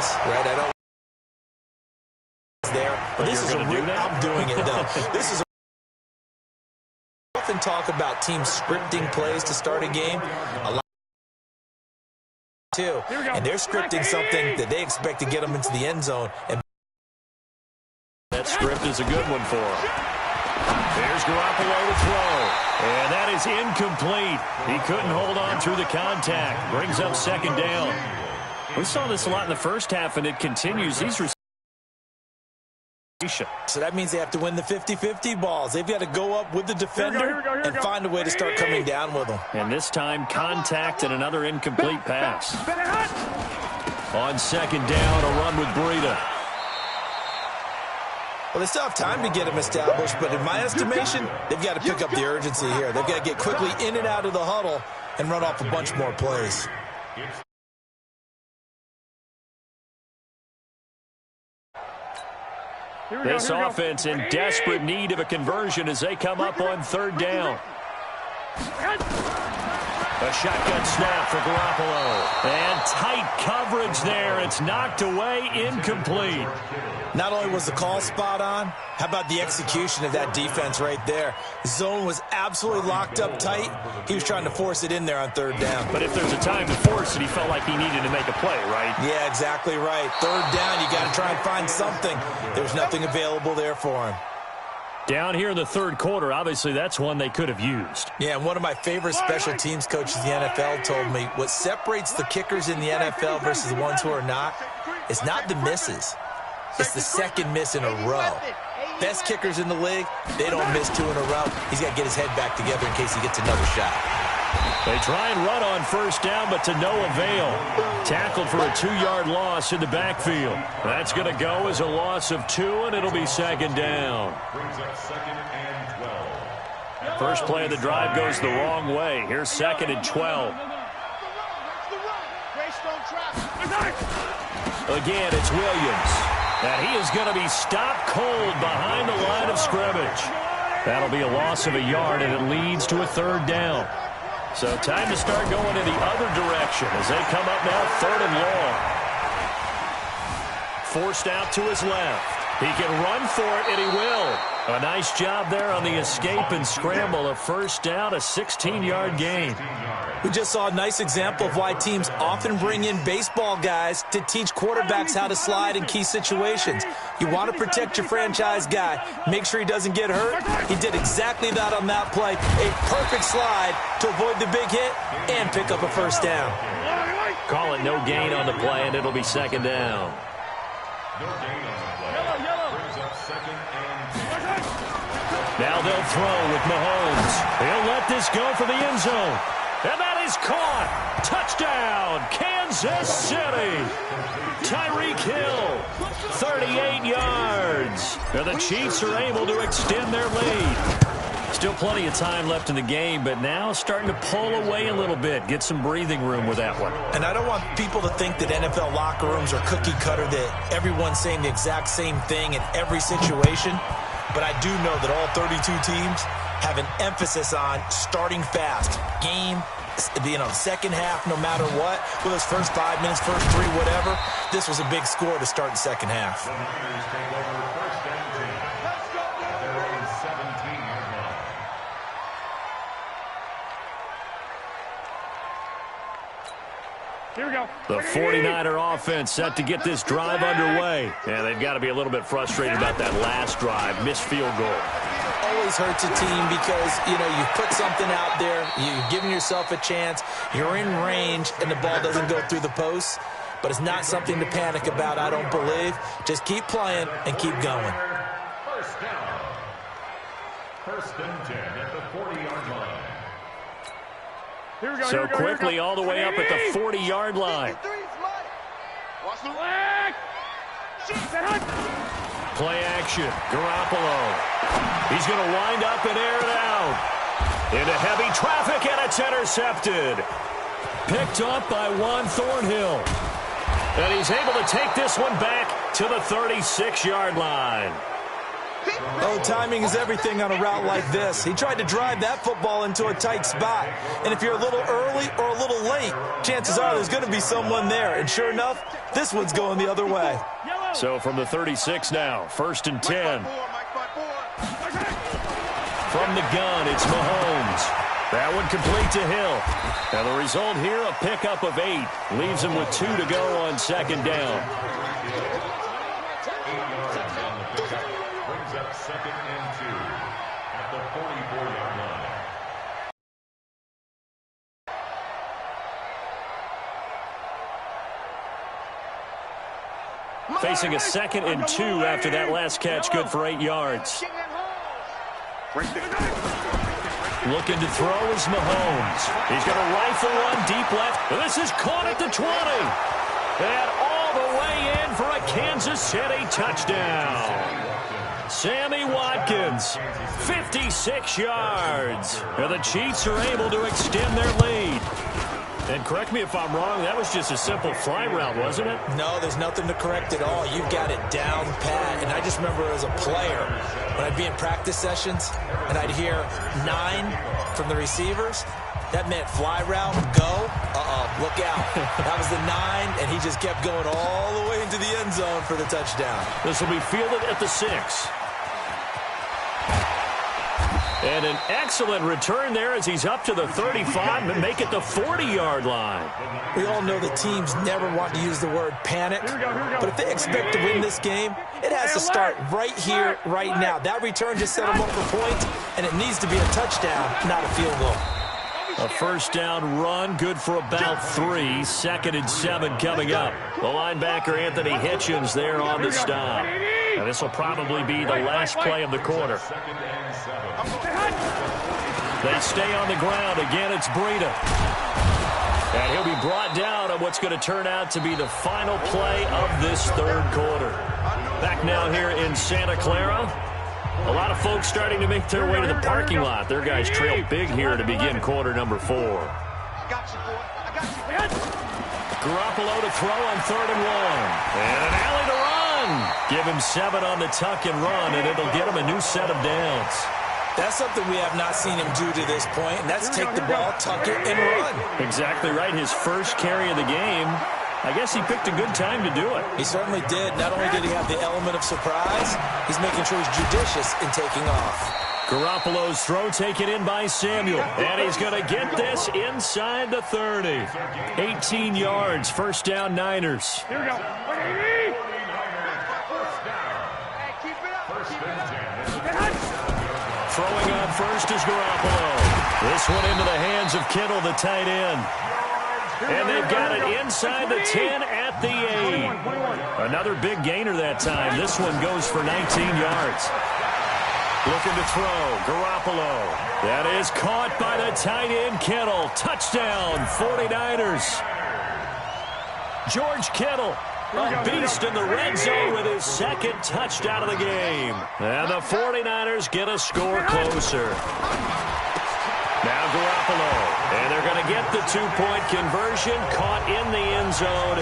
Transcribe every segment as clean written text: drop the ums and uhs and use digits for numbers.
plays, right? I don't there. But this is I'm doing it though. This is often talk about teams scripting plays to start a game. A lot too, and they're scripting something that they expect to get them into the end zone. And that script is a good one for him. There's Garoppolo to throw, and that is incomplete. He couldn't hold on through the contact. Brings up second down. We saw this a lot in the first half, and it continues. These so that means they have to win the 50-50 balls. They've got to go up with the defender and find a way to start coming down with them. And this time, contact and another incomplete pass. On second down, a run with Breida. Well, they still have time to get them established, but in my estimation, they've got to pick up the urgency here. They've got to get quickly in and out of the huddle and run off a bunch more plays. This offense in desperate need of a conversion as they come up on third down. A shotgun snap for Garoppolo. And tight coverage there. It's knocked away, incomplete. Not only was the call spot on, how about the execution of that defense right there? Zone was absolutely locked up tight. He was trying to force it in there on third down. But if there's a time to force it, he felt like he needed to make a play, right? Yeah, exactly right. Third down, you got to try and find something. There's nothing available there for him. Down here in the third quarter, obviously that's one they could have used. Yeah, and one of my favorite special teams coaches in the NFL told me what separates the kickers in the NFL versus the ones who are not is not the misses. It's the second miss in a row. Best kickers in the league, they don't miss two in a row. He's got to get his head back together in case he gets another shot. They try and run on first down, but to no avail. Tackled for a 2-yard loss in the backfield. That's going to go as a loss of 2, and it'll be second down. First play of the drive goes the wrong way. Here's second and 12. Again, it's Williams. And he is going to be stopped cold behind the line of scrimmage. That'll be a loss of a yard, and it leads to a third down. So time to start going in the other direction as they come up now third and long. Forced out to his left. He can run for it, and he will. A nice job there on the escape and scramble. A first down, a 16-yard gain. We just saw a nice example of why teams often bring in baseball guys to teach quarterbacks how to slide in key situations. You want to protect your franchise guy. Make sure he doesn't get hurt. He did exactly that on that play. A perfect slide to avoid the big hit and pick up a first down. Call it no gain on the play, and it'll be second down. Now they'll throw with Mahomes. He'll let this go for the end zone. And that is caught. Touchdown, Kansas City. Tyreek Hill, 38 yards. And the Chiefs are able to extend their lead. Still plenty of time left in the game, but now starting to pull away a little bit. Get some breathing room with that one. And I don't want people to think that NFL locker rooms are cookie cutter, that everyone's saying the exact same thing in every situation. But I do know that all 32 teams have an emphasis on starting fast. Game, second half, no matter what. Whether it's first 5 minutes, first 3, whatever. This was a big score to start the second half. Here we go. The 49er offense set to get this drive underway. And they've got to be a little bit frustrated about that last drive. Missed field goal. Always hurts a team because, you put something out there. You're giving yourself a chance. You're in range, and the ball doesn't go through the posts. But it's not something to panic about, I don't believe. Just keep playing and keep going. First down. First and 10 at the 40-yard line. Here we go. So quickly all the way up at the 40-yard line. Watch the leg. Play action. Garoppolo. He's going to wind up and air it out. Into heavy traffic, and it's intercepted. Picked up by Juan Thornhill. And he's able to take this one back to the 36-yard line. Oh, timing is everything on a route like this. He tried to drive that football into a tight spot. And if you're a little early or a little late, chances are there's going to be someone there. And sure enough, this one's going the other way. So from the 36 now, 1st and 10. From the gun, it's Mahomes. That one complete to Hill. And the result here, a pickup of 8. Leaves him with 2 to go on 2nd down. Brings up 2nd and 2 at the 44-yard line. Facing a 2nd and 2 after that last catch, good for 8 yards. Looking to throw is Mahomes. He's going to rifle one deep left. This is caught at the 20. And all the way in for a Kansas City touchdown. Sammy Watkins, 56 yards. And the Chiefs are able to extend their lead. And correct me if I'm wrong, that was just a simple fly route, wasn't it? No, there's nothing to correct at all. You've got it down pat. And I just remember as a player, when I'd be in practice sessions and I'd hear 9 from the receivers, that meant fly route, go, look out. That was the 9, and he just kept going all the way into the end zone for the touchdown. This will be fielded at the 6. And an excellent return there as he's up to the 35 and make it the 40-yard line. We all know the teams never want to use the word panic, but if they expect to win this game, it has to start right here, right now. That return just set them up for points, and it needs to be a touchdown, not a field goal. A 1st down run, good for about 3. 2nd and 7 coming up. The linebacker, Anthony Hitchens, there on the stop. And this will probably be the last play of the quarter. They stay on the ground. Again, it's Breida. And he'll be brought down on what's going to turn out to be the final play of this 3rd quarter. Back now here in Santa Clara. A lot of folks starting to make their way to the parking lot. Their guys trail big here to begin quarter number 4. Garoppolo to throw on 3rd and 1. And an alley to run. Give him 7 on the tuck and run, and it'll get him a new set of downs. That's something we have not seen him do to this point, and that's take the ball, tuck it, and run. Exactly right. His first carry of the game. I guess he picked a good time to do it. He certainly did. Not only did he have the element of surprise, he's making sure he's judicious in taking off. Garoppolo's throw taken in by Samuel. And he's going to get this inside the 30. 18 yards, 1st down Niners. Here we go. Throwing on 1st is Garoppolo. This one into the hands of Kittle, the tight end. And they've got it inside the 10 at the 8. Another big gainer that time. This one goes for 19 yards. Looking to throw, Garoppolo. That is caught by the tight end, Kittle. Touchdown, 49ers. George Kittle, a beast in the red zone with his 2nd touchdown of the game. And the 49ers get a score closer. Now Garoppolo. And they're going to get the 2-point conversion, caught in the end zone,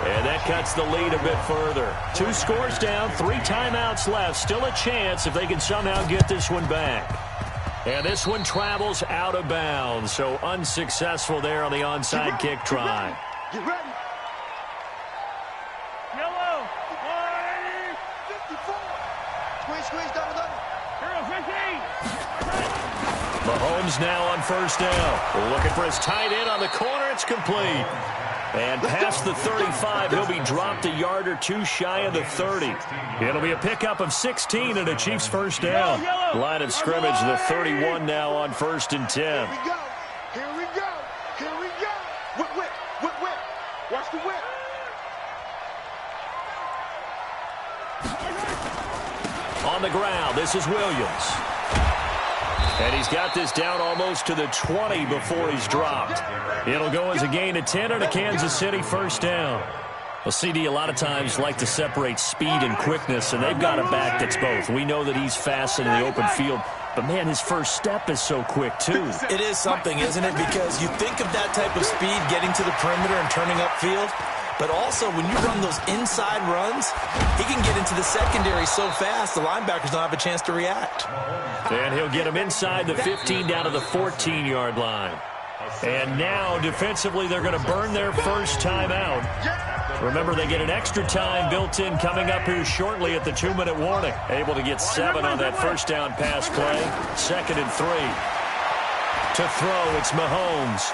and that cuts the lead a bit further. 2 scores down, 3 timeouts left. Still a chance if they can somehow get this one back. And this one travels out of bounds, so unsuccessful there on the onside kick try. Get ready. Yellow. 54. Squeeze, double. Hero 15. Mahomes now on 1st down. Looking for his tight end on the corner. It's complete. And past the 35, he'll be dropped a yard or 2 shy of the 30. It'll be a pickup of 16 and a Chiefs 1st down. Line of scrimmage, the 31 now on 1st and 10. Here we go. Whip. Watch the whip. On the ground, this is Williams. And he's got this down almost to the 20 before he's dropped. It'll go as a gain of 10 and a Kansas City 1st down. Well, CD a lot of times like to separate speed and quickness, and they've got a back that's both. We know that he's fast in the open field, but, man, his first step is so quick, too. It is something, isn't it? Because you think of that type of speed getting to the perimeter and turning upfield, But also, when you run those inside runs, he can get into the secondary so fast, the linebackers don't have a chance to react. And he'll get him inside the 15 down to the 14-yard line. And now, defensively, they're going to burn their first time out. Remember, they get an extra time built in coming up here shortly at the 2-minute warning. Able to get 7 on that first down pass play. 2nd and 3. To throw, it's Mahomes.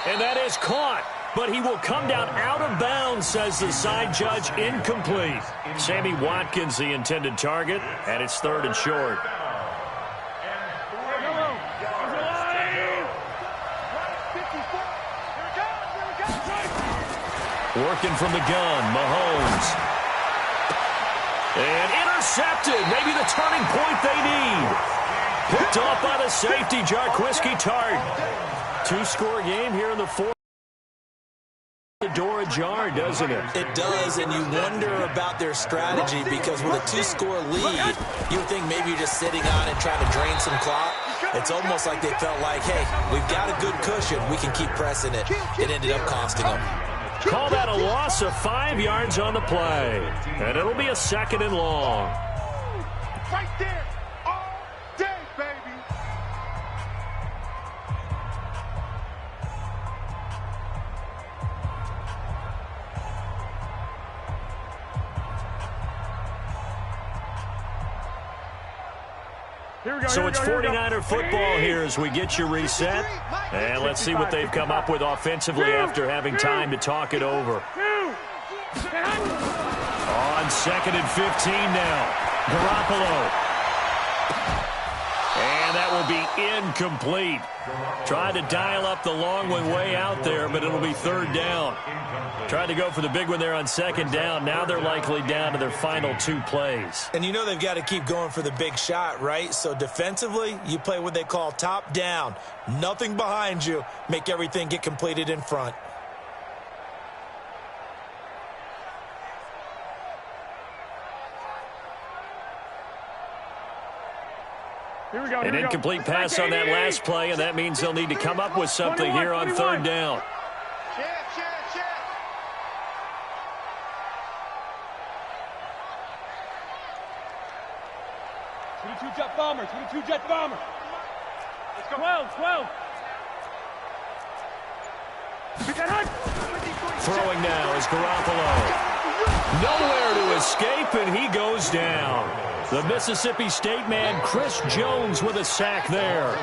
And that is caught. But he will come down out of bounds, says the side judge. Incomplete. Sammy Watkins, the intended target, and it's 3rd and short. Working from the gun, Mahomes. And intercepted. Maybe the turning point they need. Picked off by the safety, Jarquiski Tart. 2-score game here in the 4th. The door ajar, doesn't it? It does, and you wonder about their strategy because with a 2-score lead, you would think maybe you're just sitting on it trying to drain some clock. It's almost like they felt like, hey, we've got a good cushion. We can keep pressing it. It ended up costing them. Call that a loss of 5 yards on the play. And it'll be a 2nd and long. Right there, all day, baby. So it's 49er football here as we get you reset. And let's see what they've come up with offensively after having time to talk it over. On 2nd and 15 now. Garoppolo. And that will be incomplete. Trying to dial up the long one way out there, but it'll be 3rd down. Trying to go for the big one there on 2nd down. Now they're likely down to their final 2 plays. And you know they've got to keep going for the big shot, right? So defensively, you play what they call top down. Nothing behind you. Make everything get completed in front. An incomplete pass on that last play, and that means they'll need to come up with something here on 3rd down. Check. 22 jet bomber, 22 jet bomber. Let's go. 12. Throwing now is Garoppolo. Nowhere to escape, and he goes down. The Mississippi State man, Chris Jones, with a sack there.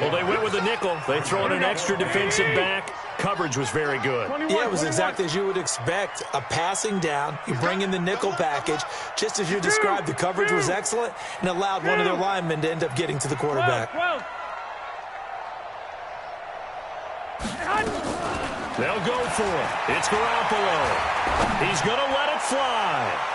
Well, they went with a nickel. They throw in an extra defensive back. Coverage was very good. Yeah, it was exactly as you would expect. A passing down. You bring in the nickel package. Just as you described, the coverage was excellent and allowed one of their linemen to end up getting to the quarterback. They'll go for it. It's Garoppolo. He's going to let it fly.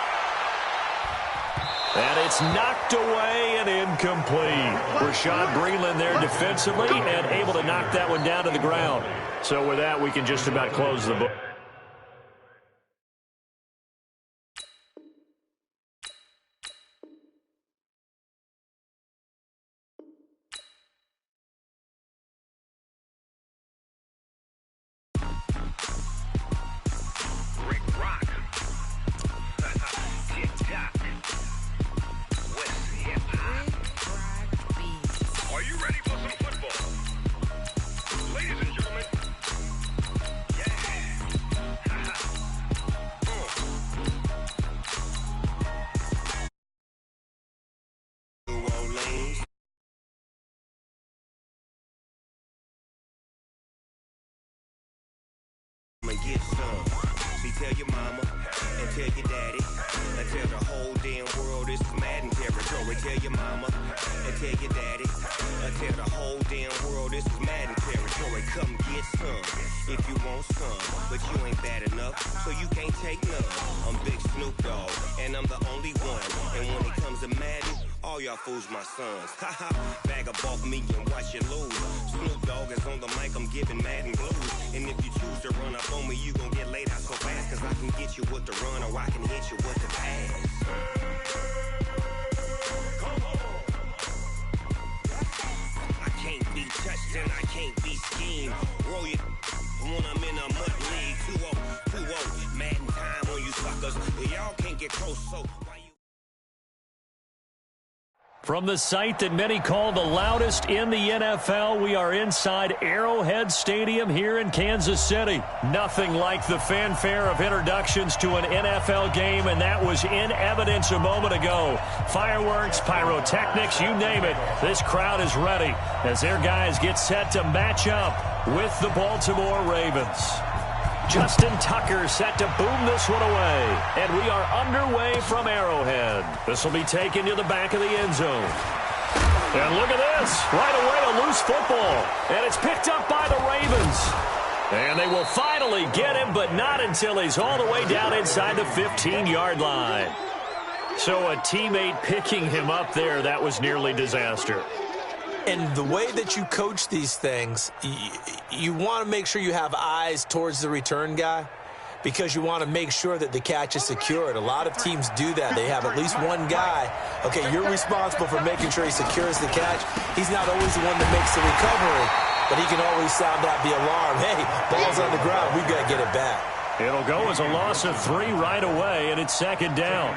And it's knocked away and incomplete. Rashad Breeland there defensively and able to knock that one down to the ground. So with that, we can just about close the book. Get some. See, tell your mama and tell your daddy and tell the whole damn world this is Madden territory. Tell your mama and tell your daddy and tell the whole damn world this is Madden territory. Come get some if you want some, but you ain't bad enough, so you can't take none. I'm Big Snoop Dogg, and I'm the only one. And when it comes to Madden, all y'all fools my sons. Haha, bag up off me and watch you lose. Snoop Dogg is on the mic, I'm giving Madden blues. And if you choose to run up on me, you gon' get laid out so fast. Cause I can get you with the run or I can hit you with the pass. Come on. I can't be touched and I can't be schemed. Roll you when I'm in From the site that many call the loudest in the NFL, we are inside Arrowhead Stadium here in Kansas City. Nothing like the fanfare of introductions to an NFL game, and that was in evidence a moment ago. Fireworks, pyrotechnics, you name it. This crowd is ready as their guys get set to match up with the Baltimore Ravens. Justin Tucker set to boom this one away. And we are underway from Arrowhead. This will be taken to the back of the end zone. And look at this. Right away, a loose football. And it's picked up by the Ravens. And they will finally get him, but not until he's all the way down inside the 15-yard line. So a teammate picking him up there, that was nearly disaster. And the way that you coach these things, you want to make sure you have eyes towards the return guy because you want to make sure that the catch is secured. A lot of teams do that. They have at least one guy. Okay, you're responsible for making sure he secures the catch. He's not always the one that makes the recovery, but he can always sound out the alarm. Hey, ball's on the ground. We've got to get it back. It'll go as a loss of 3 right away, and it's second down.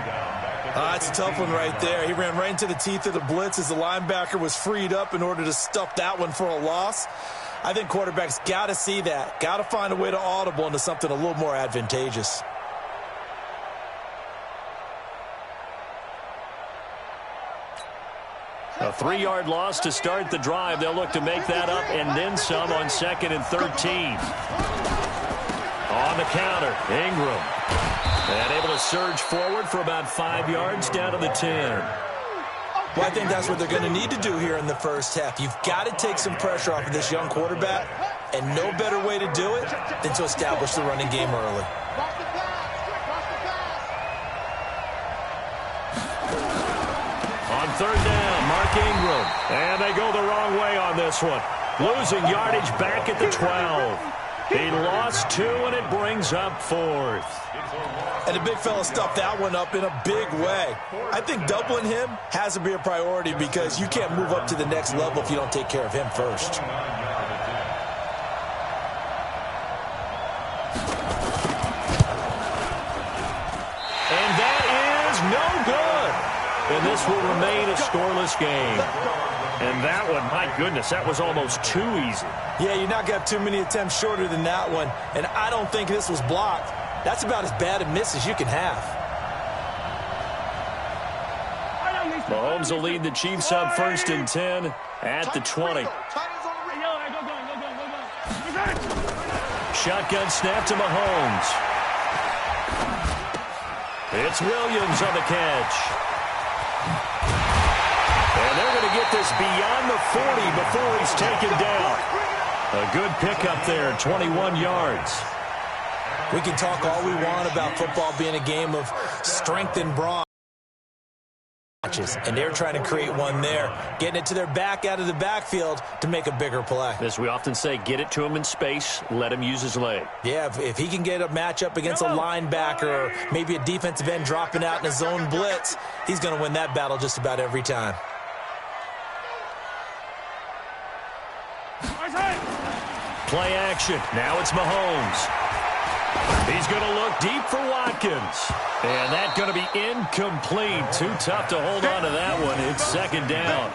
That's a tough one right there. He ran right into the teeth of the blitz as the linebacker was freed up in order to stuff that one for a loss. I think quarterbacks got to see that. Got to find a way to audible into something a little more advantageous. A 3-yard loss to start the drive. They'll look to make that up and then some on 2nd and 13. On the counter, Ingram. And able to surge forward for about 5 yards down to the 10. Well, I think that's what they're going to need to do here in the first half. You've got to take some pressure off of this young quarterback, and no better way to do it than to establish the running game early. On 3rd down, Mark Ingram. And they go the wrong way on this one. Losing yardage back at the 12. He lost 2, and it brings up 4th. And the big fella stuffed that one up in a big way. I think doubling him has to be a priority because you can't move up to the next level if you don't take care of him first. And that is no good. And this will remain a scoreless game. And that one, my goodness, that was almost too easy. Yeah, you're not going to have too many attempts shorter than that one. And I don't think this was blocked. That's about as bad a miss as you can have. Mahomes will lead the Chiefs up 1st and 10 at the 20. Shotgun snap to Mahomes. It's Williams on the catch. And they're going to get this beyond the 40 before he's taken down. A good pickup there, 21 yards. We can talk all we want about football being a game of strength and brawn. And they're trying to create one there, getting it to their back out of the backfield to make a bigger play. As we often say, get it to him in space, let him use his leg. Yeah, if he can get a matchup against a linebacker or maybe a defensive end dropping out in a zone blitz, he's going to win that battle just about every time. Play action. Now it's Mahomes. He's going to look deep for Watkins. And that's going to be incomplete. Too tough to hold on to that one. It's 2nd down.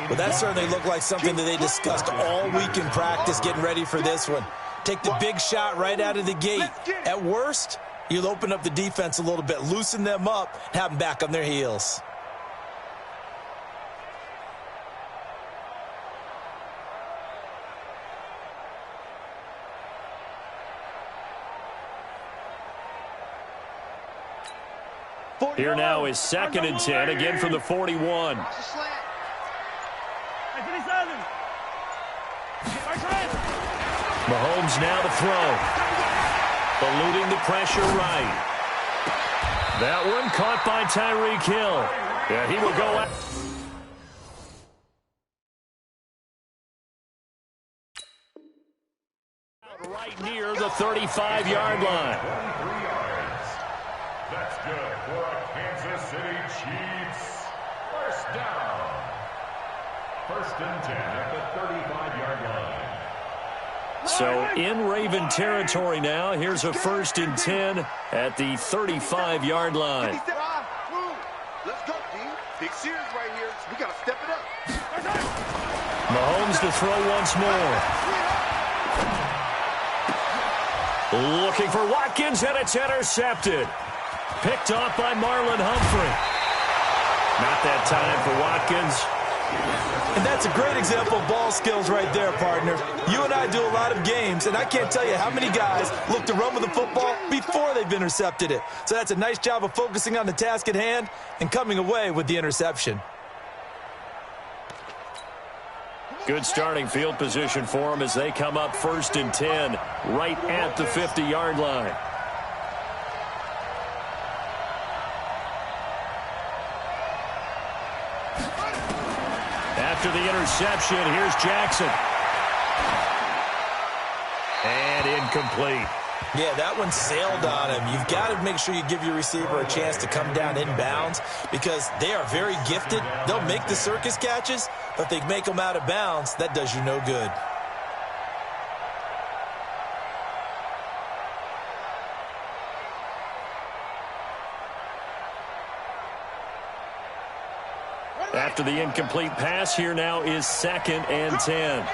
Well, that certainly looked like something that they discussed all week in practice getting ready for this one. Take the big shot right out of the gate. At worst, you'll open up the defense a little bit, loosen them up, have them back on their heels. Here now is 2nd and 10, again from the 41. Mahomes now to throw. Eluding the pressure right. That one caught by Tyreek Hill. Yeah, he will go out. Right near the 35-yard line. That's good for a Kansas City Chiefs. 1st down. 1st and 10 at the 35-yard line. So in Raven territory now. Here's a 1st and 10 at the 35-yard line. Let's go, D. Big series right here. We got to throw once more. Looking for Watkins, and it's intercepted. Picked off by Marlon Humphrey. Not that time for Watkins. And that's a great example of ball skills right there, partner. You and I do a lot of games, and I can't tell you how many guys look to run with the football before they've intercepted it. So that's a nice job of focusing on the task at hand and coming away with the interception. Good starting field position for them as they come up 1st and 10, right at the 50-yard line. After the interception, here's Jackson. And incomplete. Yeah, that one sailed on him. You've got to make sure you give your receiver a chance to come down inbounds because they are very gifted. They'll make the circus catches, but if they make them out of bounds, that does you no good. After the incomplete pass, here now is 2nd and 10.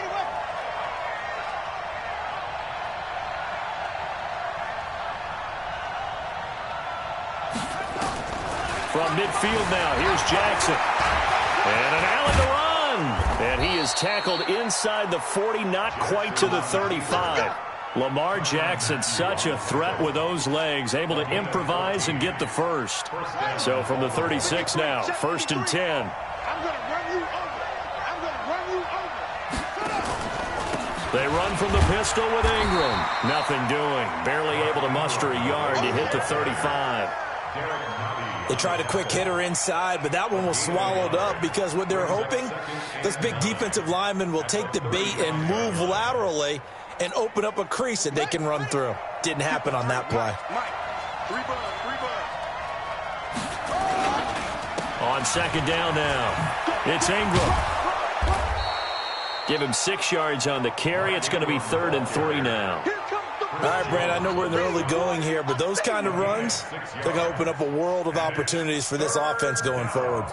From midfield now, here's Jackson. And an Allen to run. And he is tackled inside the 40, not quite to the 35. Lamar Jackson, such a threat with those legs, able to improvise and get the first. So from the 36 now, 1st and 10. They run from the pistol with Ingram. Nothing doing. Barely able to muster a yard to hit the 35. They tried a quick hitter inside, but that one was swallowed up because what they're hoping, this big defensive lineman will take the bait and move laterally and open up a crease that they can run through. Didn't happen on that play. On 2nd down now, it's Ingram. Give him 6 yards on the carry. It's going to be 3rd and 3 now. All right, Brad, I know we're in the early going here, but those kind of runs, they're going to open up a world of opportunities for this offense going forward.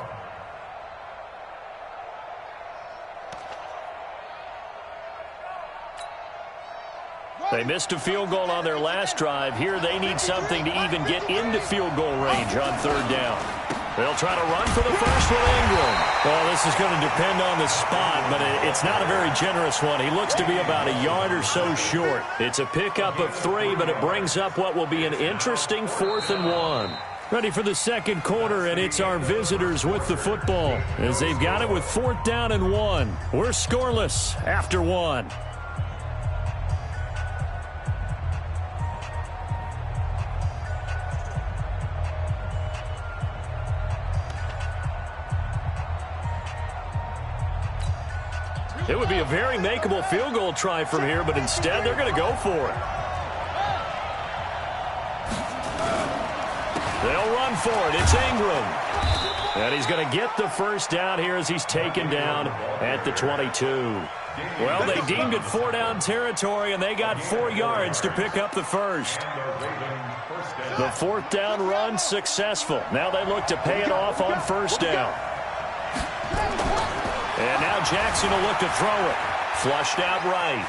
They missed a field goal on their last drive. Here they need something to even get into field goal range on 3rd down. They'll try to run for the first with Ingram. Well, this is going to depend on the spot, but it's not a very generous one. He looks to be about a yard or so short. It's a pickup of 3, but it brings up what will be an interesting 4th and 1. Ready for the 2nd quarter, and it's our visitors with the football as they've got it with 4th down and 1. We're scoreless after 1. It would be a very makeable field goal try from here, but instead they're going to go for it. They'll run for it. It's Ingram. And he's going to get the first down here as he's taken down at the 22. Well, they deemed it 4-down territory, and they got 4 yards to pick up the first. The 4th down run successful. Now they look to pay it off on 1st down. And now Jackson will look to throw it. Flushed out right.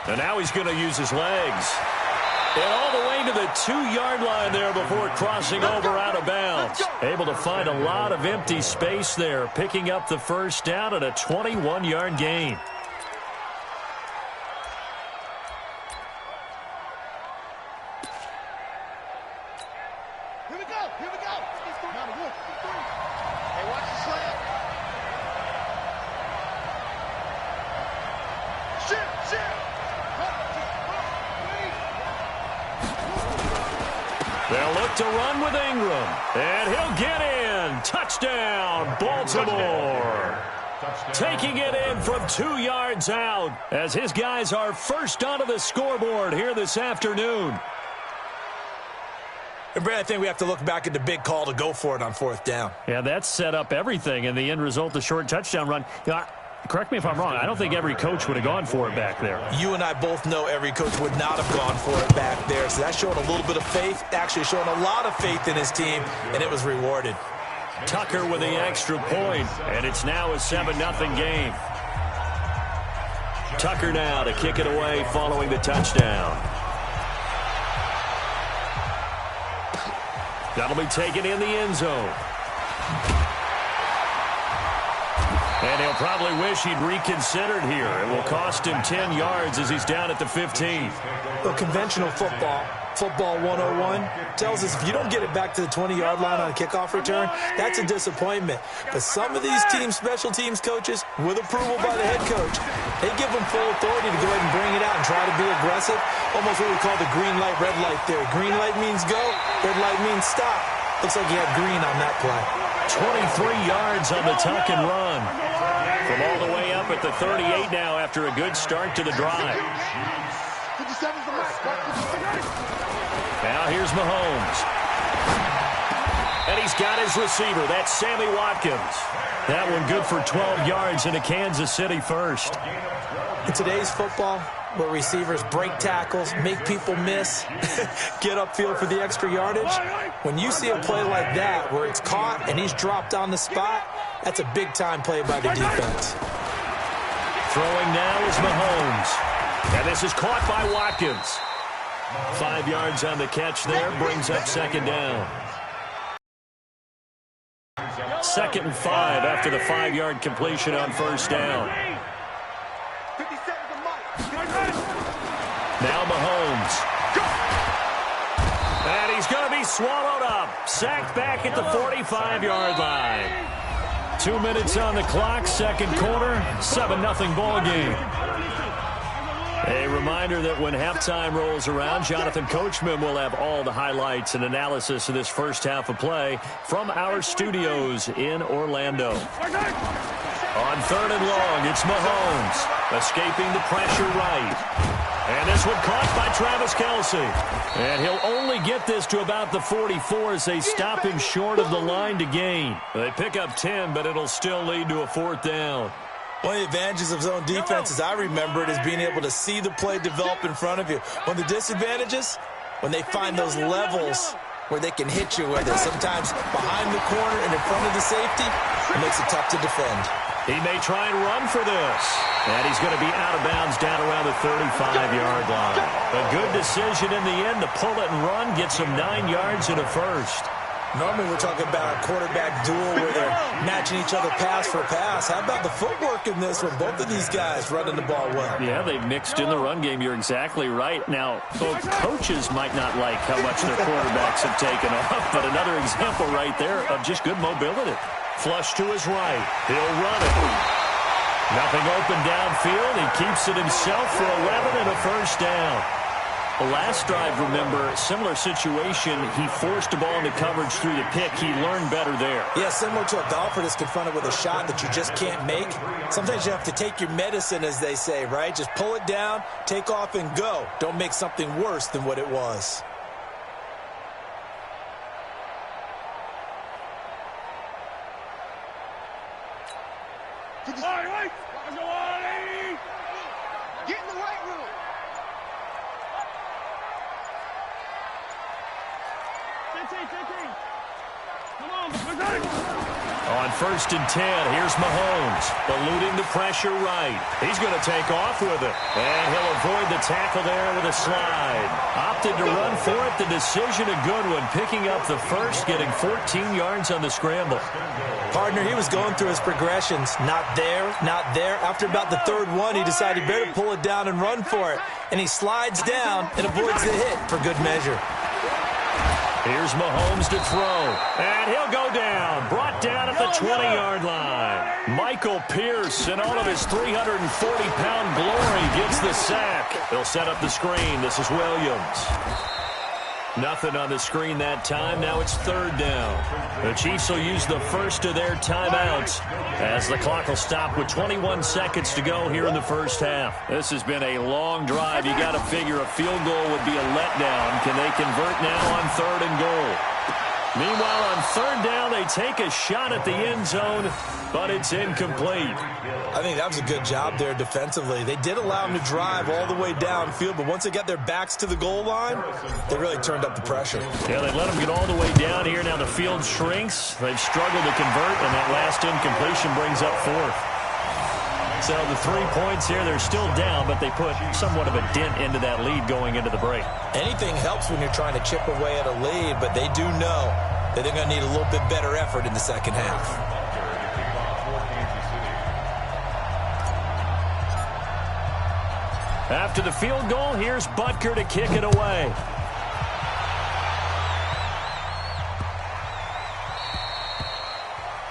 And now he's going to use his legs. And all the way to the 2-yard line there before crossing over out of bounds. Able to find a lot of empty space there, picking up the first down at a 21-yard gain. Here we go. Here we go. Hey, watch the slant. They'll look to run with Ingram. And he'll get in. Touchdown, Baltimore. Taking it in from 2 yards out as his guys are first onto the scoreboard here this afternoon. And Brad, I think we have to look back at the big call to go for it on 4th down. Yeah, that set up everything in the end result, the short touchdown run. You know, correct me if I'm wrong. I don't think every coach would have gone for it back there. You and I both know every coach would not have gone for it back there. So that showed a little bit of faith, actually showing a lot of faith in his team, and it was rewarded. Tucker with the extra point, and it's now a 7-0 game. Tucker now to kick it away following the touchdown. That'll be taken in the end zone. And he'll probably wish he'd reconsidered here. It will cost him 10 yards as he's down at the 15. Well, conventional football 101, tells us if you don't get it back to the 20-yard line on a kickoff return, that's a disappointment. But some of these special teams coaches, with approval by the head coach, they give them full authority to go ahead and bring it out and try to be aggressive. Almost what we call the green light, red light theory. Green light means go, red light means stop. Looks like he had green on that play. 23 yards on the tuck and run. From all the way up at the 38 now after a good start to the drive. Now here's Mahomes. And he's got his receiver. That's Sammy Watkins. That one good for 12 yards into Kansas City first. In today's football, where receivers break tackles, make people miss, get upfield for the extra yardage, when you see a play like that where it's caught and he's dropped on the spot, that's a big-time play by the defense. Throwing now is Mahomes. And this is caught by Watkins. 5 yards on the catch there, brings up second down. 2nd and 5 after the 5-yard completion on first down. Now Mahomes. And he's going to be swallowed up. Sacked back at the 45-yard line. 2 minutes on the clock, second quarter, 7-0 ball game. A reminder that when halftime rolls around, Jonathan Coachman will have all the highlights and analysis of this first half of play from our studios in Orlando. On 3rd and long, it's Mahomes escaping the pressure right. And this one caught by Travis Kelce. And he'll only get this to about the 44 as they stop him short of the line to gain. They pick up 10, but it'll still lead to a 4th down. One of the advantages of zone defense, as I remember it, is being able to see the play develop in front of you. One of the disadvantages, when they find those levels where they can hit you with it, sometimes behind the corner and in front of the safety, it makes it tough to defend. He may try and run for this. And he's going to be out of bounds down around the 35-yard line. A good decision in the end to pull it and run, gets him 9 yards and a first. Normally we're talking about a quarterback duel where they're matching each other pass for pass. How about the footwork in this one? Both of these guys running the ball well. Yeah, they've mixed in the run game. You're exactly right. Now, both coaches might not like how much their quarterbacks have taken off, but another example right there of just good mobility. Flush to his right. He'll run it. Nothing open downfield. He keeps it himself for 11 and a first down. The last drive, remember, similar situation. He forced the ball into coverage through the pick. He learned better there. Yeah, similar to a golfer that's confronted with a shot that you just can't make. Sometimes you have to take your medicine, as they say, right? Just pull it down, take off, and go. Don't make something worse than what it was. Get in the right room. On 1st and 10, here's Mahomes, eluding the pressure right. He's going to take off with it. And he'll avoid the tackle there with a slide. Opted to run for it. The decision a good one, picking up the first, getting 14 yards on the scramble. Partner, he was going through his progressions. Not there, not there. After about the 3rd one, he decided better pull it down and run for it. And he slides down and avoids the hit for good measure. Here's Mahomes to throw. And he'll go down. Brought down at the 20-yard line. Michael Pierce, in all of his 340-pound glory, gets the sack. They'll set up the screen. This is Williams. Nothing on the screen that time. Now it's 3rd down. The Chiefs will use the first of their timeouts as the clock will stop with 21 seconds to go here in the first half. This has been a long drive. You got to figure a field goal would be a letdown. Can they convert now on 3rd and goal? Meanwhile, on 3rd down, they take a shot at the end zone, but it's incomplete. I think that was a good job there defensively. They did allow them to drive all the way downfield, but once they got their backs to the goal line, they really turned up the pressure. Yeah, they let them get all the way down here. Now the field shrinks. They've struggled to convert, and that last incompletion brings up 4th. So the 3 points here, they're still down, but they put somewhat of a dent into that lead going into the break. Anything helps when you're trying to chip away at a lead, but they do know that they're going to need a little bit better effort in the second half. After the field goal, here's Butker to kick it away.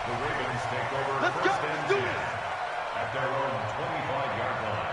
The Ravens take over first and 10 at their own 25-yard line.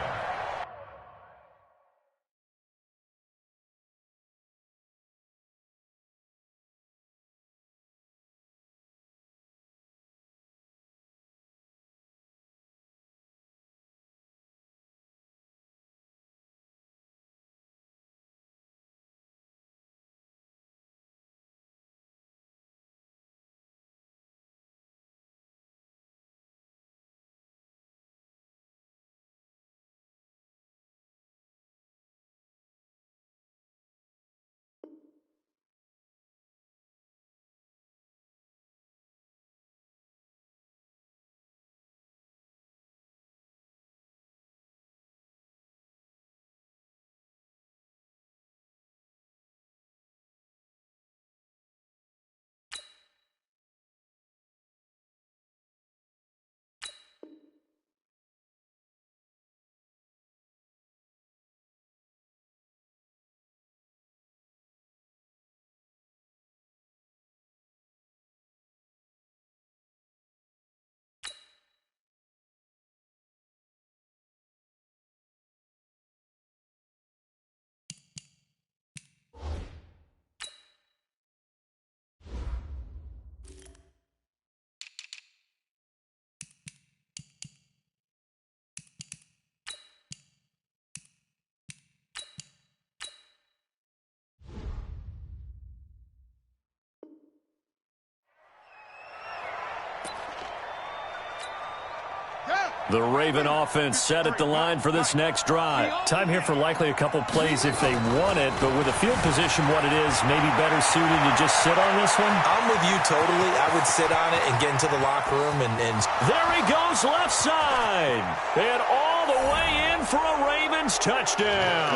The Raven offense set at the line for this next drive. Time here for likely a couple plays if they want it, but with a field position what it is, maybe better suited to just sit on this one? I'm with you totally. I would sit on it and get into the locker room and there he goes left side. And all the way in for a Ravens touchdown.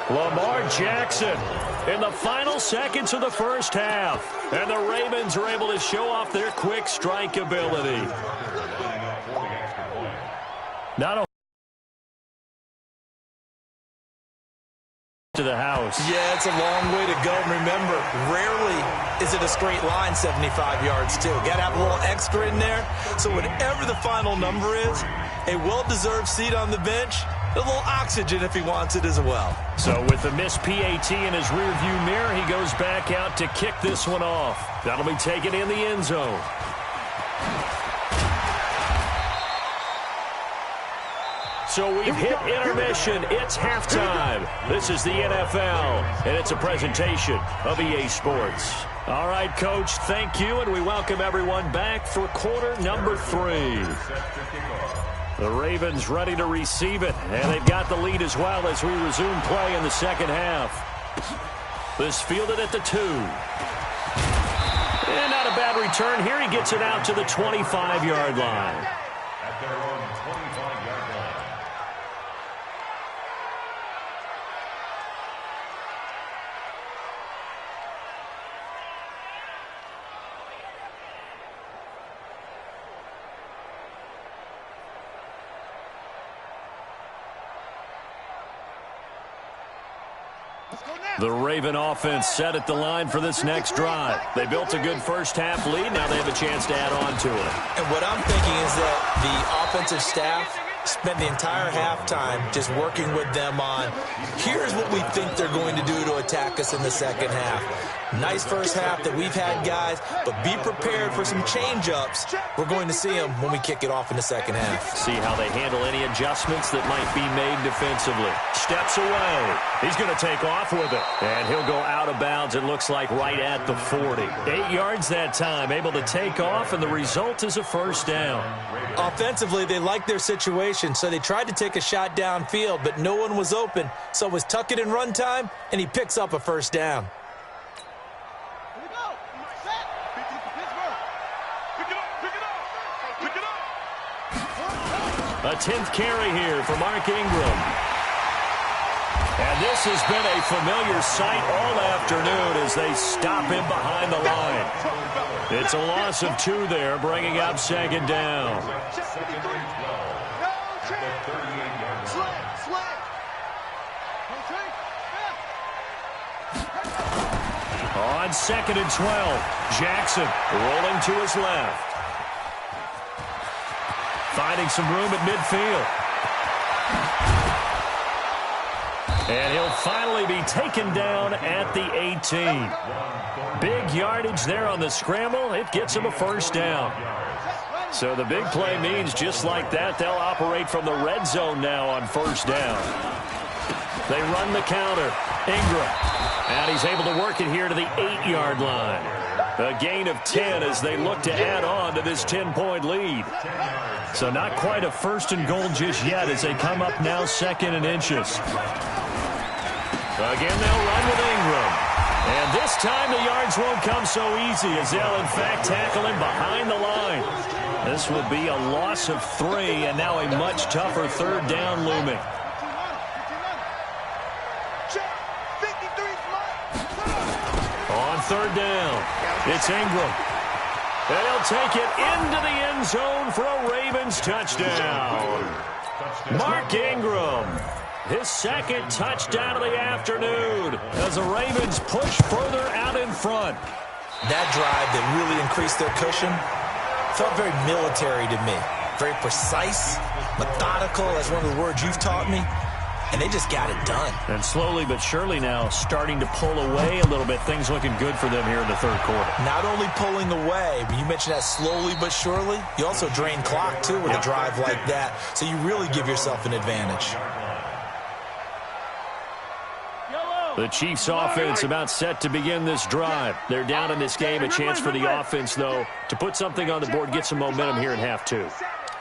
Lamar Jackson in the final seconds of the first half. And the Ravens are able to show off their quick strike ability. Not a to the house. Yeah, it's a long way to go. Remember, rarely is it a straight line 75 yards, too. Got to have a little extra in there. So whatever the final number is, a well-deserved seat on the bench, a little oxygen if he wants it as well. So with the missed PAT in his rearview mirror, he goes back out to kick this one off. That'll be taken in the end zone. So we've hit intermission. It's halftime. This is the NFL, and it's a presentation of EA Sports. All right, Coach, thank you, and we welcome everyone back for quarter number 3. The Ravens ready to receive it, and they've got the lead as well as we resume play in the second half. This fielded at the 2. And not a bad return here. He gets it out to the 25-yard line. At their own 25-yard line. The Raven offense set at the line for this next drive. They built a good first half lead. Now they have a chance to add on to it. And what I'm thinking is that the offensive staff spent the entire halftime just working with them on, here's what we think they're going to do to attack us in the second half. Nice first half that we've had, guys, but be prepared for some change-ups. We're going to see them when we kick it off in the second half. See how they handle any adjustments that might be made defensively. Steps away. He's going to take off with it. And he'll go out of bounds, it looks like, right at the 40. 8 yards that time, able to take off, and the result is a first down. Offensively, they liked their situation, so they tried to take a shot downfield, but no one was open. So it was tuck it in run time, and he picks up a first down. A 10th carry here for Mark Ingram. And this has been a familiar sight all afternoon as they stop him behind the line. It's a loss of 2 there, bringing up second down. On 2nd and 12, Jackson rolling to his left. Finding some room at midfield. And he'll finally be taken down at the 18. Big yardage there on the scramble. It gets him a first down. So the big play means just like that, they'll operate from the red zone now on first down. They run the counter. Ingram. And he's able to work it here to the 8-yard line. A gain of 10 as they look to add on to this 10-point lead. So not quite a first and goal just yet as they come up now 2nd and inches. Again, they'll run with Ingram. And this time the yards won't come so easy as they'll, in fact, tackle him behind the line. This will be a loss of 3 and now a much tougher 3rd down looming. On 3rd down, it's Ingram. And he'll take it into the end zone for a Ravens touchdown. Mark Ingram. His 2nd touchdown of the afternoon as the Ravens push further out in front. That drive that really increased their cushion felt very military to me. Very precise, methodical, that's one of the words you've taught me. And they just got it done. And slowly but surely now starting to pull away a little bit. Things looking good for them here in the 3rd quarter. Not only pulling away, but you mentioned that slowly but surely. You also drain clock, too, with a drive like that. So you really give yourself an advantage. The Chiefs offense about set to begin this drive. They're down in this game. A chance for the offense, though, to put something on the board, get some momentum here in half 2.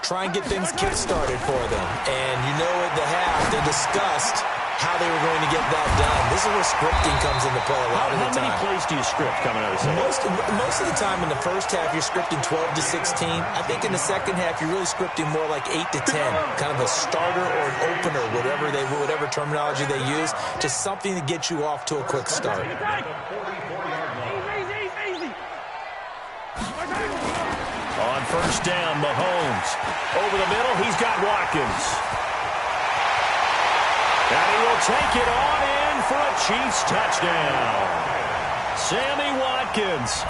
Try and get things kick-started for them. And you know at the half, they discussed how they were going to get that done. This is where scripting comes into play a lot of the time. How many plays do you script coming out of the second? Most of the time in the first half, you're scripting 12 to 16. I think in the second half, you're really scripting more like 8 to 10. Kind of a starter or an opener, whatever terminology they use, just something to get you off to a quick start. On first down, Mahomes. Over the middle, he's got Watkins. And he will take it on in for a Chiefs touchdown. Sammy Watkins,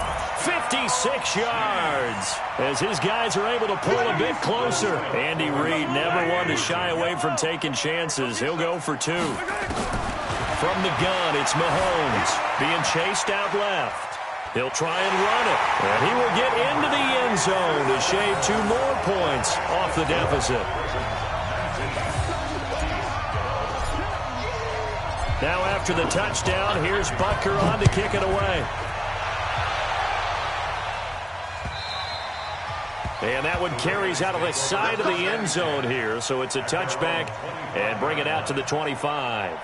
56 yards. As his guys are able to pull a bit closer. Andy Reid never one to shy away from taking chances. He'll go for 2. From the gun, it's Mahomes being chased out left. He'll try and run it. And he will get into the end zone to shave 2 more points off the deficit. Now after the touchdown, here's Butker on to kick it away. And that one carries out of the side of the end zone here. So it's a touchback and bring it out to the 25.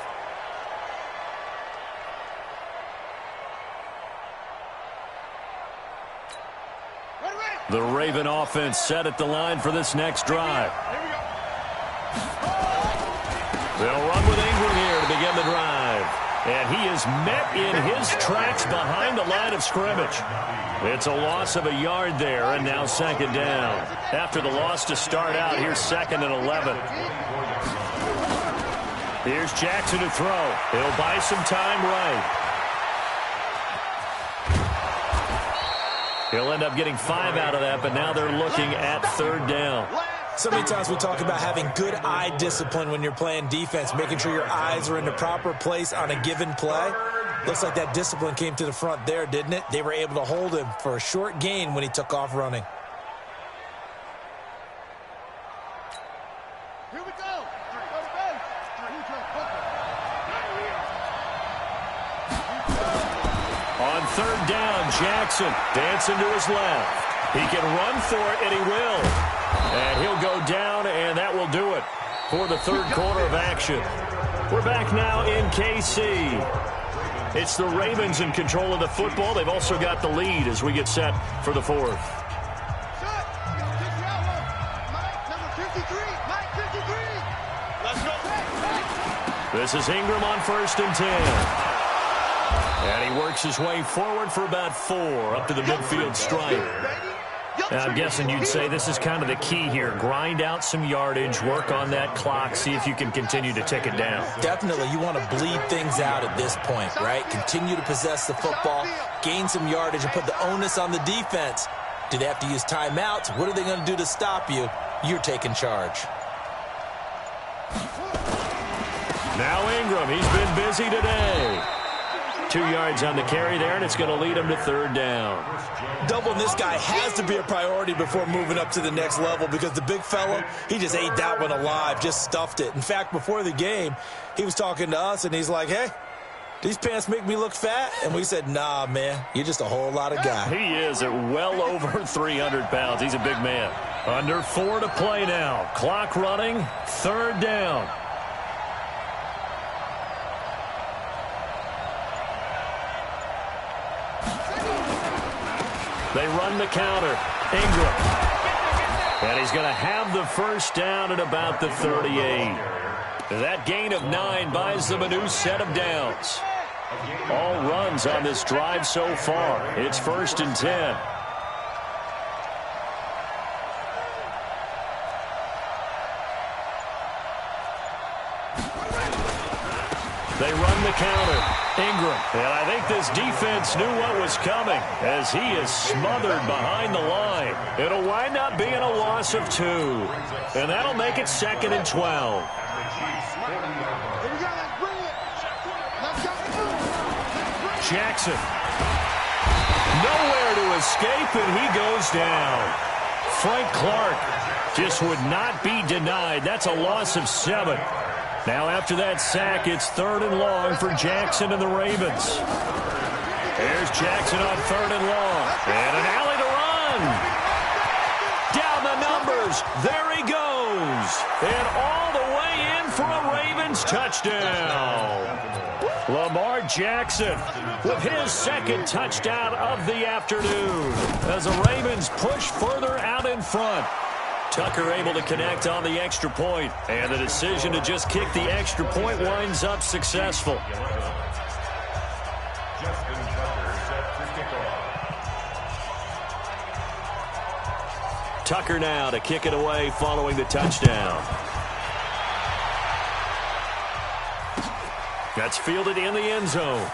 The Raven offense set at the line for this next drive. They'll run with Ingram here to begin the drive. And he is met in his tracks behind the line of scrimmage. It's a loss of a yard there, and now 2nd down. After the loss to start out, here's 2nd and 11. Here's Jackson to throw. He'll buy some time right. He'll end up getting 5 out of that, but now they're looking at 3rd down. So many times we talk about having good eye discipline when you're playing defense, making sure your eyes are in the proper place on a given play. Looks like that discipline came to the front there, didn't it? They were able to hold him for a short gain when he took off running. Here we go. On 3rd down, Jackson dancing to his left. He can run for it, and he will. And he'll go down, and that will do it for the 3rd quarter of action. We're back now in KC. It's the Ravens in control of the football. They've also got the lead as we get set for the 4th. Number 53, Mike. This is Ingram on 1st and 10. And he works his way forward for about 4 up to the midfield stripe. I'm guessing you'd say this is kind of the key here. Grind out some yardage, work on that clock, see if you can continue to tick it down. Definitely. You want to bleed things out at this point, right? Continue to possess the football, gain some yardage, and put the onus on the defense. Do they have to use timeouts? What are they going to do to stop you? You're taking charge. Now Ingram, he's been busy today. 2 yards on the carry there, and it's going to lead him to 3rd down. Doubling this guy has to be a priority before moving up to the next level because the big fella, he just ate that one alive, just stuffed it. In fact, before the game, he was talking to us, and he's like, hey, these pants make me look fat? And we said, nah, man, you're just a whole lot of guy. He is at well over 300 pounds. He's a big man. Under 4 to play now. Clock running, 3rd down. They run the counter. Ingram. And he's going to have the 1st down at about the 38. That gain of 9 buys them a new set of downs. All runs on this drive so far. It's 1st and 10. They run the counter. Ingram. And I think this defense knew what was coming as he is smothered behind the line. It'll wind up being a loss of 2. And that'll make it 2nd and 12. Jackson. Nowhere to escape, and he goes down. Frank Clark just would not be denied. That's a loss of 7. Now after that sack, it's 3rd and long for Jackson and the Ravens. Here's Jackson on 3rd and long. And an alley to run. Down the numbers. There he goes. And all the way in for a Ravens touchdown. Lamar Jackson with his 2nd touchdown of the afternoon as the Ravens push further out in front. Tucker able to connect on the extra point, and the decision to just kick the extra point winds up successful. Tucker now to kick it away following the touchdown. That's fielded in the end zone.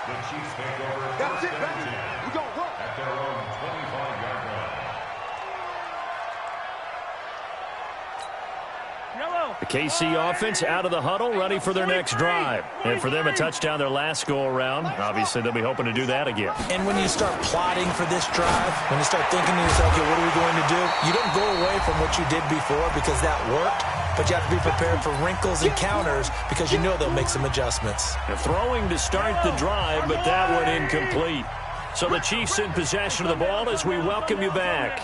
The Chiefs take over. That's it, baby. We're going to work at their own 25-yard line. The KC offense out of the huddle, ready for their next drive. And for them, a touchdown their last go-around. Obviously, they'll be hoping to do that again. And when you start plotting for this drive, when you start thinking to yourself, okay, what are we going to do? You don't go away from what you did before because that worked, but you have to be prepared for wrinkles and counters because you know they'll make some adjustments. They're throwing to start the drive, but that one incomplete. So the Chiefs in possession of the ball as we welcome you back.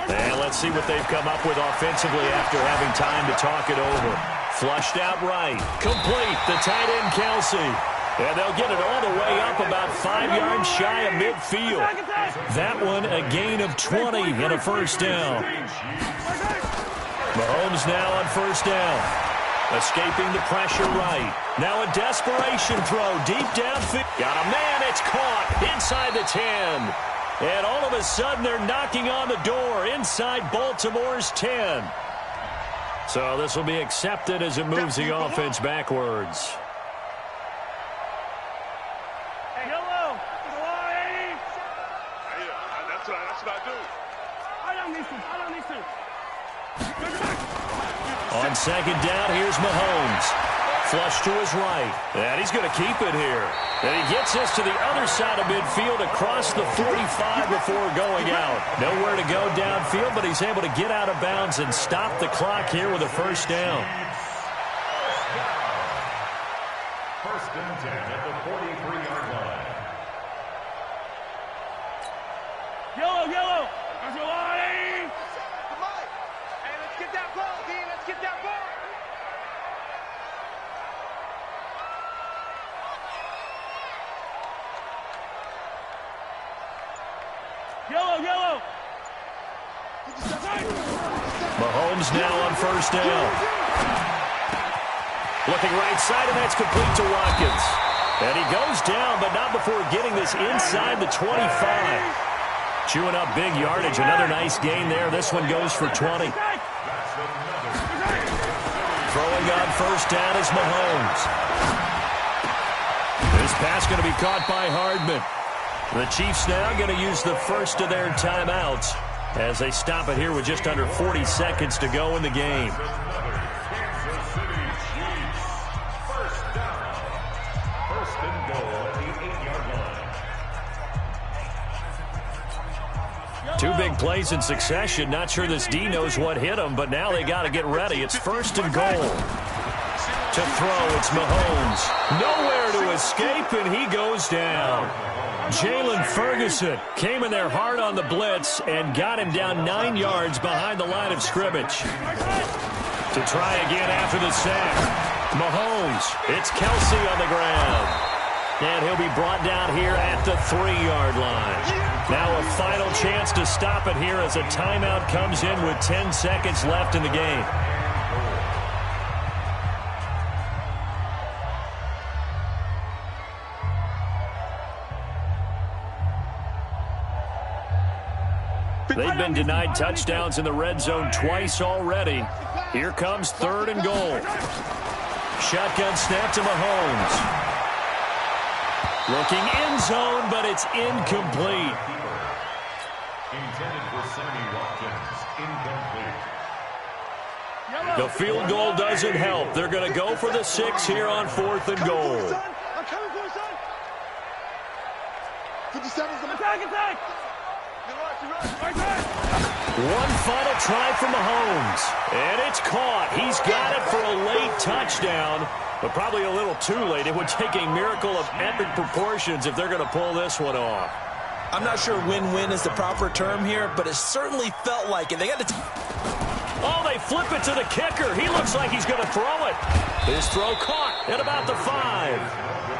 And let's see what they've come up with offensively after having time to talk it over. Flushed out right. Complete. The tight end, Kelsey. And they'll get it all the way up about 5 yards shy of midfield. That one a gain of 20 and a 1st down. Mahomes now on 1st down. Escaping the pressure right. Now a desperation throw deep downfield. Got a man. It's caught inside the 10. And all of a sudden, they're knocking on the door inside Baltimore's 10. So this will be accepted as it moves the offense backwards. Hey, hello. That's what I do. I don't listen. On 2nd down, here's Mahomes. Flush to his right. And he's going to keep it here. And he gets this to the other side of midfield across the 45 before going out. Nowhere to go downfield, but he's able to get out of bounds and stop the clock here with a 1st down. 1st and 10 at the 43-yard line. Yellow. That's your line. Come on. Hey, let's get that ball, D. Let's get that ball. Yellow. Mahomes now on 1st down. Looking right side, and that's complete to Watkins. And he goes down, but not before getting this inside the 25. Chewing up big yardage. Another nice gain there. This one goes for 20. Throwing on first down is Mahomes. This pass going to be caught by Hardman. The Chiefs now going to use the first of their timeouts as they stop it here with just under 40 seconds to go in the game. Two big plays in succession. Not sure this D knows what hit him, but now they got to get ready. It's first and goal. To throw, it's Mahomes. Nowhere to escape, and he goes down. Jalen Ferguson came in there hard on the blitz and got him down 9 yards behind the line of scrimmage. To try again after the sack. Mahomes, it's Kelsey on the ground. And he'll be brought down here at the 3-yard line. Now a final chance to stop it here as a timeout comes in with 10 seconds left in the game. They've been denied touchdowns in the red zone twice already. Here comes 3rd and goal. Shotgun snap to Mahomes. Looking end zone, but it's incomplete. Intended for Sammy Watkins. Incomplete. The field goal doesn't help. They're going to go for the 6 here on 4th and goal. I'm coming for you, son. 57's the attack. One final try for Mahomes. And it's caught. He's got it for a late touchdown. But probably a little too late. It would take a miracle of epic proportions if they're going to pull this one off. I'm not sure win-win is the proper term here, but it certainly felt like it. They got to... Oh, they flip it to the kicker. He looks like he's going to throw it. His throw caught at about the 5.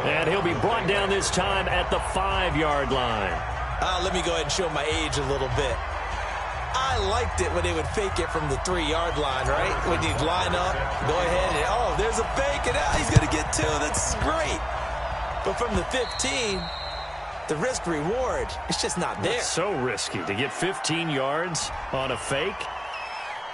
And he'll be brought down this time at the 5-yard line. Let me go ahead and show my age a little bit. I liked it when they would fake it from the 3-yard line, right? When you'd line up, go ahead and, oh, there's a fake, and now he's going to get 2. That's great. But from the 15, the risk-reward, it's just not there. It's so risky to get 15 yards on a fake.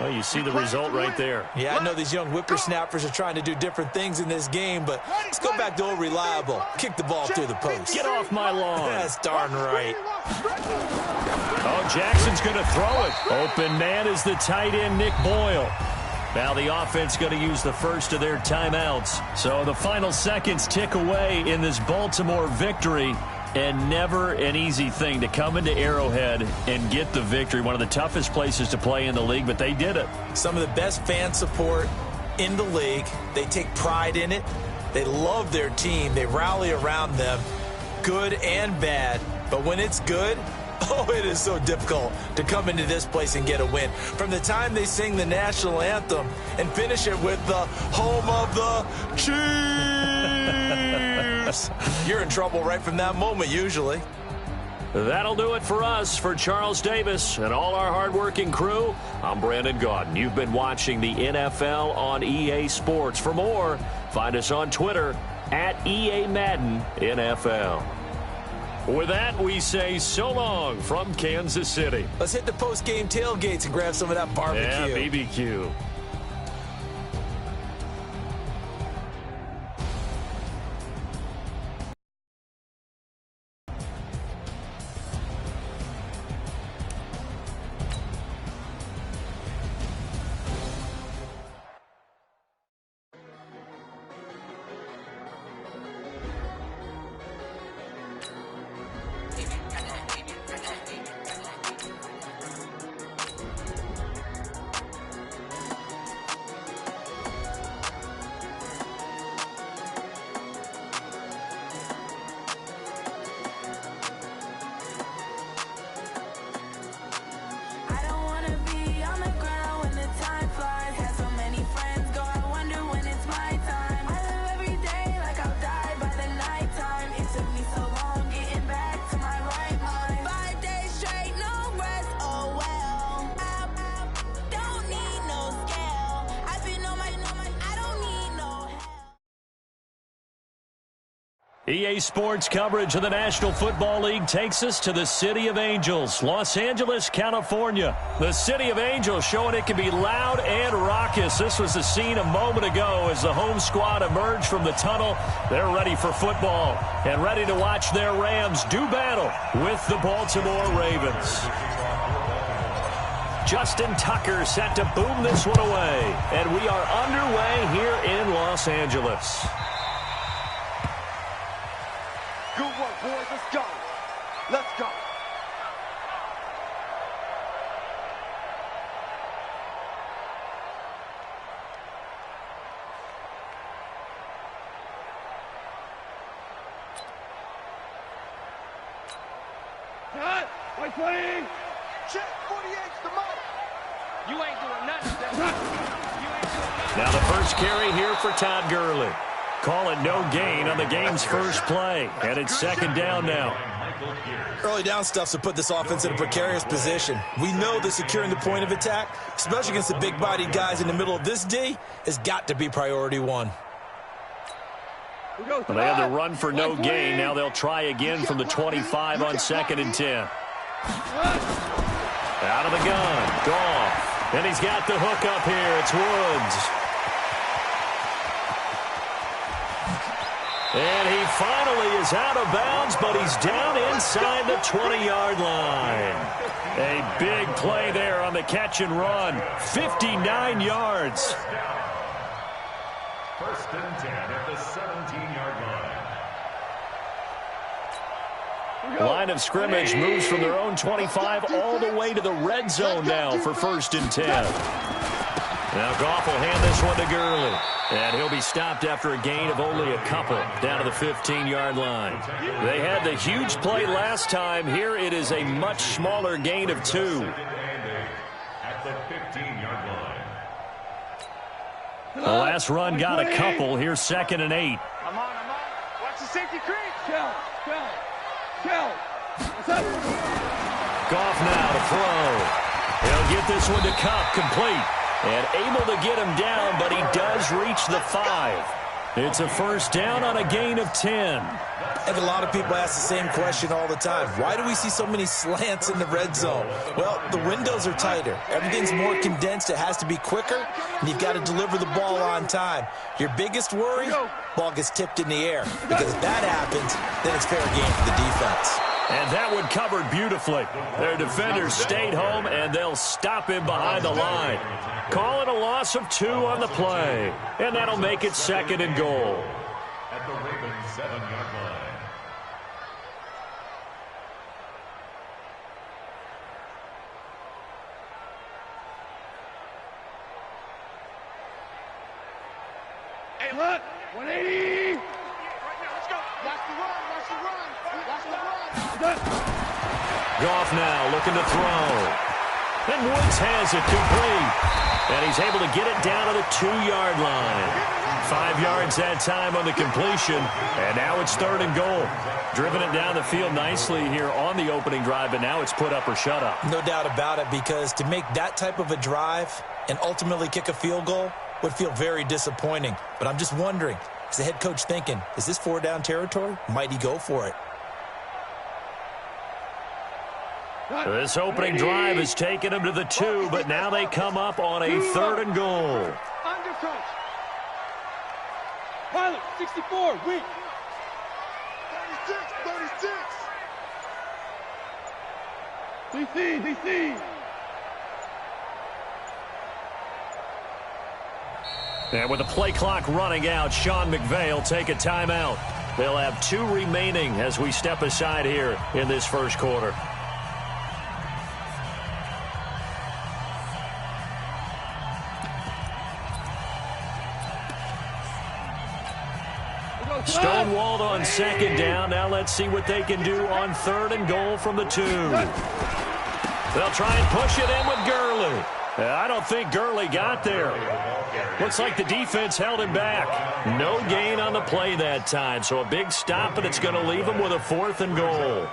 Well, you see the result right there. Yeah, I know these young whippersnappers are trying to do different things in this game, but let's go back to old reliable. Kick the ball through the post. Get off my lawn. That's darn right. Oh, Jackson's going to throw it. Open man is the tight end, Nick Boyle. Now the offense going to use the first of their timeouts. So the final seconds tick away in this Baltimore victory. And never an easy thing to come into Arrowhead and get the victory. One of the toughest places to play in the league, but they did it. Some of the best fan support in the league. They take pride in it. They love their team. They rally around them, good and bad. But when it's good, oh, it is so difficult to come into this place and get a win. From the time they sing the national anthem and finish it with the home of the Chiefs, you're in trouble right from that moment usually. That'll do it for us. For Charles Davis and all our hardworking crew, I'm Brandon Gaudin. You've been watching the NFL on EA Sports. For more, find us on Twitter at EA Madden NFL. With that, we say so long from Kansas City. Let's hit the post-game tailgates and grab some of that barbecue. Yeah, BBQ. EA Sports coverage of the National Football League takes us to the City of Angels, Los Angeles, California. The City of Angels showing it can be loud and raucous. This was the scene a moment ago as the home squad emerged from the tunnel. They're ready for football and ready to watch their Rams do battle with the Baltimore Ravens. Justin Tucker set to boom this one away, and we are underway here in Los Angeles. Good work, boys. Let's go. Let's go. Cut. White playing. Check 48's the mark. You ain't doing nothing. You ain't doing nothing. Now the first carry here for Todd Gurley. Call it no gain on the game's first play. And it's second down now. Early down stuff's to put this offense in a precarious position. We know that securing the point of attack, especially against the big-bodied guys in the middle of this D, has got to be priority one. Well, they had the run for no gain. Now they'll try again from the 25 on 2nd and 10. Out of the gun. Goff. And he's got the hook up here. It's Woods. And he finally is out of bounds, but he's down inside the 20-yard line. A big play there on the catch and run. 59 yards. First and 10 at the 17-yard line. Line of scrimmage moves from their own 25 all the way to the red zone now for 1st and 10. Now Goff will hand this one to Gurley. And he'll be stopped after a gain of only a couple down to the 15-yard line. They had the huge play last time. Here it is a much smaller gain of 2. At the 15-yard line. The last run got a couple. Here's 2nd and 8. I'm on. Watch the safety creep. Kill. Goff now to throw. He'll get this one to Kupp, complete. And able to get him down, but he does reach the 5. It's a first down on a gain of 10. And a lot of people ask the same question all the time. Why do we see so many slants in the red zone? Well, the windows are tighter. Everything's more condensed. It has to be quicker, and you've got to deliver the ball on time. Your biggest worry, ball gets tipped in the air. Because if that happens, then it's fair game for the defense. And that one covered beautifully. Their defenders stayed home, and they'll stop him behind the line. Call it a loss of 2 on the play. And that'll make it 2nd and goal. At the Ravens 7-yard line. Hey, look. 180. Right now, let's go. Watch the run. Goff now looking to throw. And Woods has it complete. And he's able to get it down to the 2-yard line. 5 yards that time on the completion. And now it's 3rd and goal. Driven it down the field nicely here on the opening drive, but now it's put up or shut up. No doubt about it, because to make that type of a drive and ultimately kick a field goal would feel very disappointing. But I'm just wondering, is the head coach thinking, is this 4-down territory? Might he go for it? This opening drive has taken them to the 2, but now they come up on a 3rd and goal. Under coach. Pilot, 64, weak. 36. DC. And with the play clock running out, Sean McVay will take a timeout. They'll have 2 remaining as we step aside here in this first quarter. Stonewalled on 2nd down. Now let's see what they can do on 3rd and goal from the 2. They'll try and push it in with Gurley. I don't think Gurley got there. Looks like the defense held him back. No gain on the play that time. So a big stop, and it's going to leave him with a 4th and goal.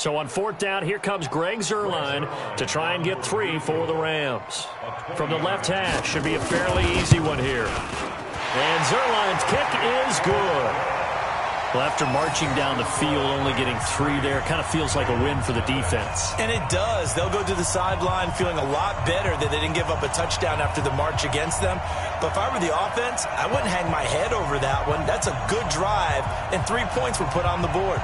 So on 4th down, here comes Greg Zuerlein to try and get 3 for the Rams. From the left hash, should be a fairly easy one here. And Zuerlein's kick is good. Well, after marching down the field, only getting 3 there, kind of feels like a win for the defense. And it does. They'll go to the sideline feeling a lot better that they didn't give up a touchdown after the march against them. But if I were the offense, I wouldn't hang my head over that one. That's a good drive, and 3 points were put on the board.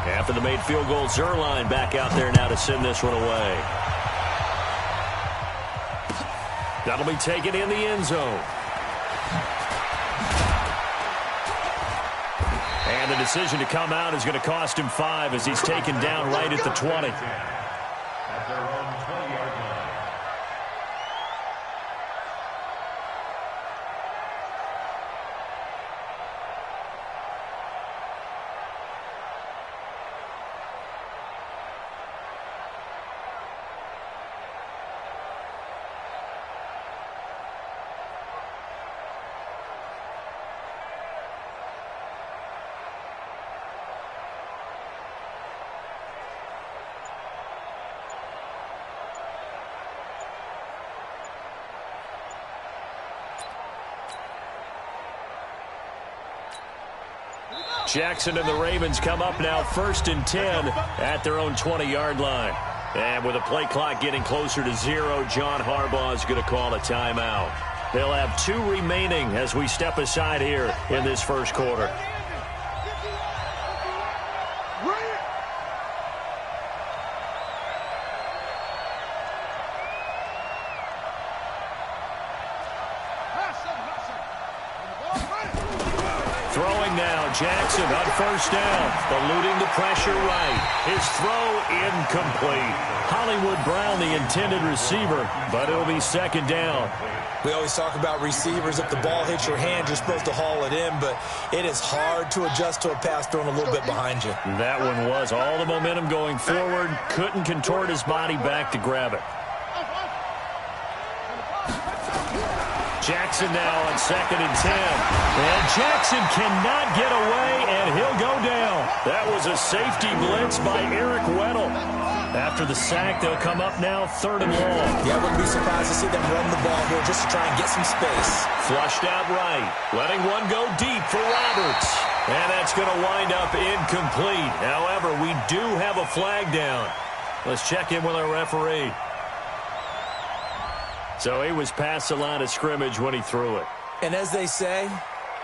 After the made field goal, Zuerlein back out there now to send this one away. That'll be taken in the end zone. And the decision to come out is going to cost him 5 as he's taken down right at the 20. At their own 20-yard line. Jackson and the Ravens come up now 1st and 10 at their own 20-yard line. And with the play clock getting closer to 0, John Harbaugh is going to call a timeout. They'll have 2 remaining as we step aside here in this first quarter. Throwing now, Jackson on 1st down, eluding the pressure right. His throw incomplete. Hollywood Brown, the intended receiver, but it'll be 2nd down. We always talk about receivers. If the ball hits your hand, you're supposed to haul it in, but it is hard to adjust to a pass thrown a little bit behind you. That one was all the momentum going forward. Couldn't contort his body back to grab it. Jackson now on 2nd and 10. And Jackson cannot get away, and he'll go down. That was a safety blitz by Eric Weddle. After the sack, they'll come up now 3rd and long. Yeah, I wouldn't be surprised to see them run the ball here just to try and get some space. Flushed out right. Letting one go deep for Roberts. And that's going to wind up incomplete. However, we do have a flag down. Let's check in with our referee. So he was past the line of scrimmage when he threw it. And as they say,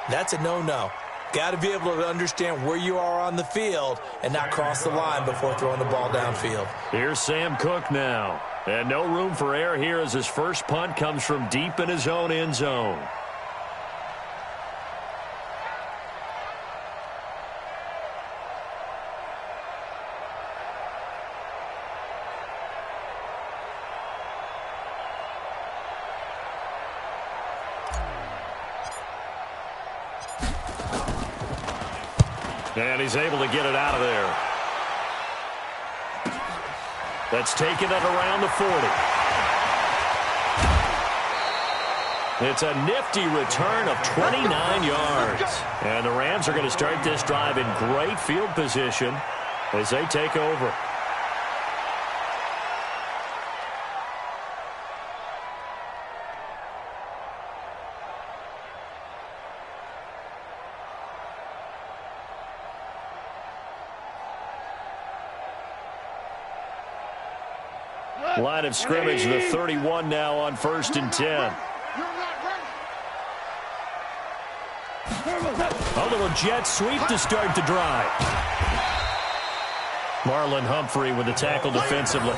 that's a no-no. Got to be able to understand where you are on the field and not cross the line before throwing the ball downfield. Here's Sam Cook now. And no room for error here as his first punt comes from deep in his own end zone. And he's able to get it out of there. That's taken it around the 40. It's a nifty return of 29 yards. And the Rams are going to start this drive in great field position as they take over. Line of scrimmage, the 31 now on 1st and 10. A little jet sweep to start the drive. Marlon Humphrey with the tackle defensively.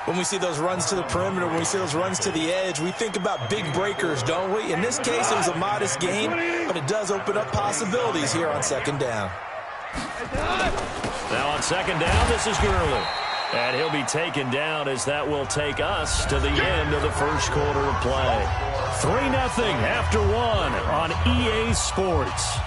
When we see those runs to the perimeter, when we see those runs to the edge, we think about big breakers, don't we? In this case, it was a modest gain, but it does open up possibilities here on 2nd down. Now on 2nd down, this is Gurley. And he'll be taken down as that will take us to the end of the first quarter of play. 3-0 after 1 on EA Sports.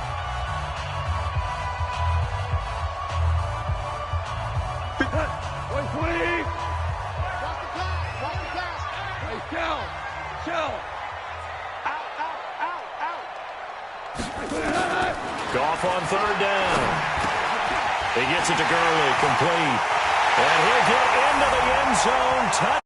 Goff on third down. He gets it to Gurley, complete. And he'll get into the end zone.